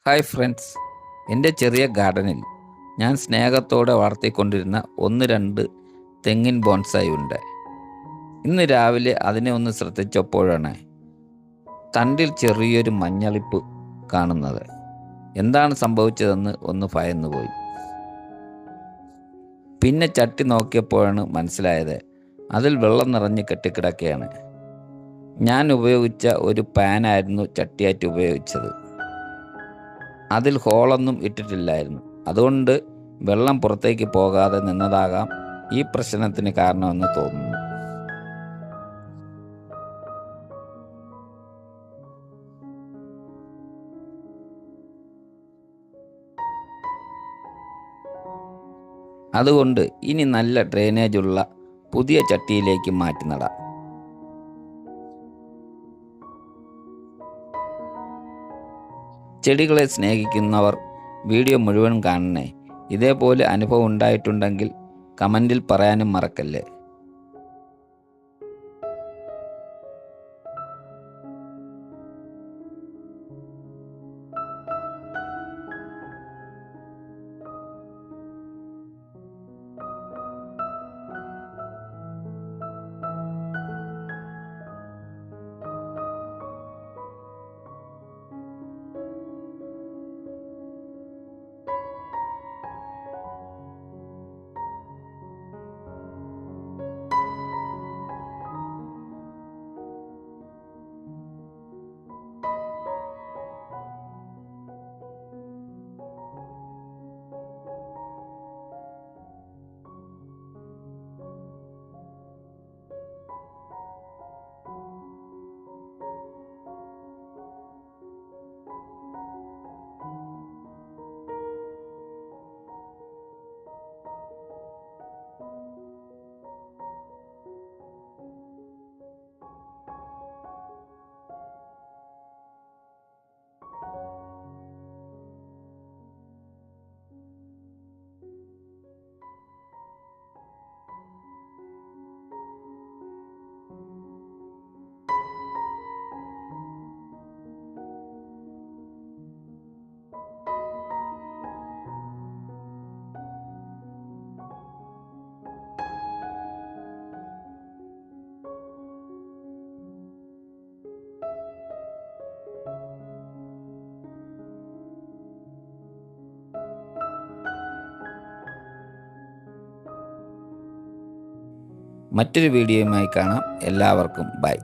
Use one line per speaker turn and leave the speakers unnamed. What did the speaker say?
Hi friends, എൻ്റെ ചെറിയ ഗാർഡനിൽ ഞാൻ സ്നേഹത്തോടെ വളർത്തിക്കൊണ്ടിരുന്ന ഒന്ന് രണ്ട് തെങ്ങിൻ ബോൺസായി ഉണ്ട്. ഇന്ന് രാവിലെ അതിനെ ഒന്ന് ശ്രദ്ധിച്ചപ്പോഴാണ് തണ്ടിൽ ചെറിയൊരു മഞ്ഞളിപ്പ് കാണുന്നത്. എന്താണ് സംഭവിച്ചതെന്ന് ഒന്ന് ഭയന്നുപോയി. പിന്നെ ചട്ടി നോക്കിയപ്പോഴാണ് മനസ്സിലായത്, അതിൽ വെള്ളം നിറഞ്ഞ് കെട്ടിക്കിടക്കുകയാണ്. ഞാൻ ഉപയോഗിച്ച ഒരു പാനായിരുന്നു ചട്ടിയായിട്ട് ഉപയോഗിച്ചത്. അതിൽ ഹോളൊന്നും ഇട്ടിട്ടില്ലായിരുന്നു. അതുകൊണ്ട് വെള്ളം പുറത്തേക്ക് പോകാതെ നിന്നതാകാം ഈ പ്രശ്നത്തിന് കാരണമെന്ന് തോന്നുന്നു. അതുകൊണ്ട് ഇനി നല്ല ഡ്രെയിനേജുള്ള പുതിയ ചട്ടിയിലേക്ക് മാറ്റി നടാം. ചെടികളെ സ്നേഹിക്കുന്നവർ വീഡിയോ മുഴുവൻ കാണണേ. ഇതേപോലെ അനുഭവം ഉണ്ടായിട്ടുണ്ടെങ്കിൽ കമൻറ്റിൽ പറയാനും മറക്കല്ലേ. മറ്റൊരു വീഡിയോയുമായി കാണാം. എല്ലാവർക്കും ബൈ.